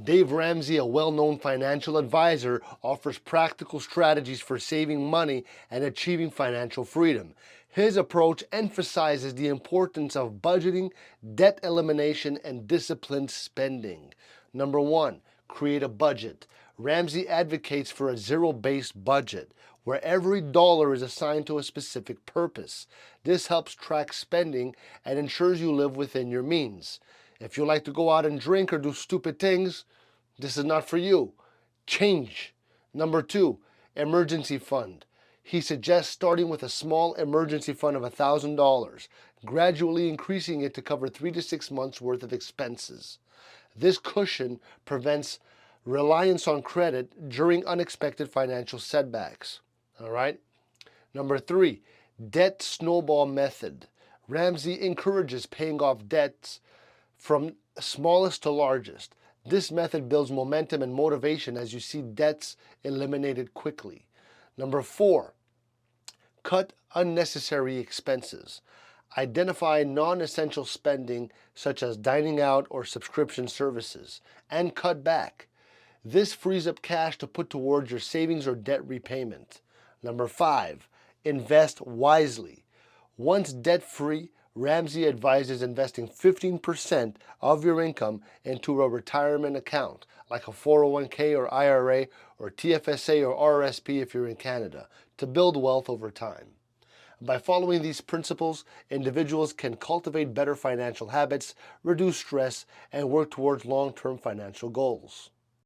Dave Ramsey, a well-known financial advisor, offers practical strategies for saving money and achieving financial freedom. His approach emphasizes the importance of budgeting, debt elimination, and disciplined spending. Number one, create a budget. Ramsey advocates for a zero-based budget, where every dollar is assigned to a specific purpose. This helps track spending and ensures you live within your means. If you like to go out and drink or do stupid things, this is not for you. Change. Number two, emergency fund. He suggests starting with a small emergency fund of $1,000, gradually increasing it to cover 3 to 6 months worth of expenses. This cushion prevents reliance on credit during unexpected financial setbacks. All right? Number three, debt snowball method. Ramsey encourages paying off debts from smallest to largest. This method builds momentum and motivation as you see debts eliminated quickly. Number four, cut unnecessary expenses. Identify non-essential spending such as dining out or subscription services and cut back. This frees up cash to put towards your savings or debt repayment. Number five, invest wisely. Once debt-free, Ramsey advises investing 15% of your income into a retirement account, like a 401k or IRA or TFSA or RRSP if you're in Canada, to build wealth over time. By following these principles, individuals can cultivate better financial habits, reduce stress, and work towards long-term financial goals.